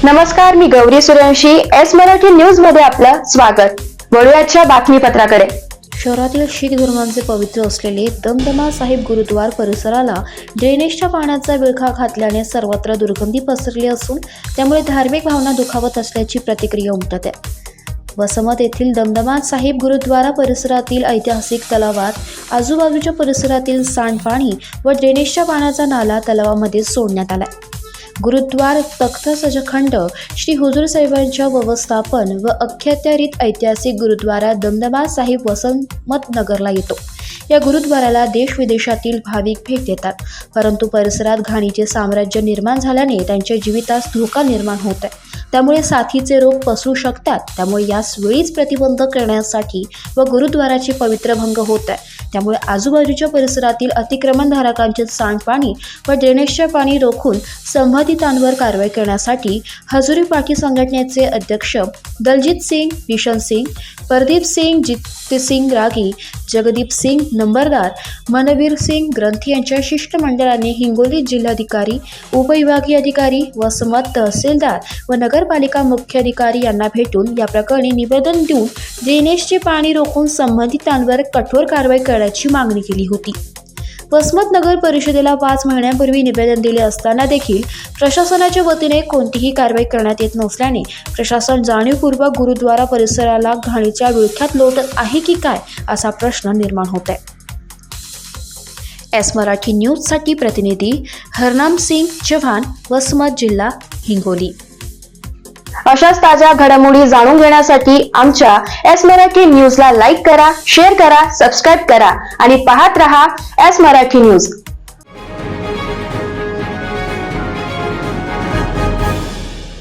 नमस्कार, मी Gauri Suryavanshi. S Marathi news मध्ये आपलं स्वागत. वळूयाच्या बातमीपत्राकडे. शहरातील शीख धर्मांचे पवित्र असलेले दमदमा साहिब गुरुद्वार परिसराला ड्रेनेजच्या पाण्याचा विळखा घातल्याने सर्वत्र दुर्गंधी पसरली असून त्यामुळे धार्मिक भावना दुखावत असल्याची प्रतिक्रिया उमटत आहे. वसमत येथील दमदमा साहिब गुरुद्वारा परिसरातील ऐतिहासिक तलावात आजूबाजूच्या परिसरातील सांडपाणी व ड्रेनेजच्या पाण्याचा नाला तलावामध्ये सोडण्यात आला. गुरुद्वार तख्त सचखंड श्री हुजूर साहेबांच्या व्यवस्थापन व अखत्यारीत ऐतिहासिक गुरुद्वारा दमदमा साहिब वसमत नगरला येतो. या गुरुद्वाराला देश विदेशातील भाविक भेट देतात, परंतु परिसरात घाणीचे साम्राज्य निर्माण झाल्याने त्यांच्या जीवितास धोका निर्माण होत आहे. त्यामुळे साथीचे रोग पसरू शकतात. त्यामुळे यास वेळीच प्रतिबंध करण्यासाठी व गुरुद्वाराचे पवित्र भंग होत आहे. त्यामुळे आजूबाजूच्या परिसरातील अतिक्रमणधारकांचे सांडपाणी व ड्रेनेजचे पाणी रोखून संबंधितांवर कारवाई करण्यासाठी हजुरी पाठी संघटनेचे अध्यक्ष दलजीत सिंग, बिशन सिंग, प्रदीप सिंग, जितसिंग रागी, जगदीप सिंग नंबरदार, मनवीर सिंग ग्रंथी यांच्या शिष्टमंडळाने हिंगोली जिल्हाधिकारी, उपविभागीय अधिकारी, वसमत तहसीलदार व नगरपालिका मुख्याधिकारी यांना भेटून या प्रकरणी निवेदन देऊन ड्रेनेजचे पाणी रोखून संबंधितांवर कठोर कारवाई करण्याची मागणी केली होती. वसमत नगर परिषदेला 5 महिन्यांपूर्वी निवेदन दिले असताना देखील प्रशासनाच्या वतीने कोणतीही कारवाई करण्यात येत नसल्याने प्रशासन जाणीवपूर्वक गुरुद्वारा परिसराला घाणीच्या विळख्यात लोटत आहे की काय असा प्रश्न निर्माण होत आहे. एस मराठी न्यूजसाठी प्रतिनिधी हरनाम सिंग चव्हाण, वसमत जिल्हा, हिंगोली. अशाच ताज्या घडामोडी जाणून घेण्यासाठी आमच्या एस मराठी न्यूजला लाईक करा, शेअर करा, सबस्क्राईब करा आणि पाहत रहा एस मराठी न्यूज.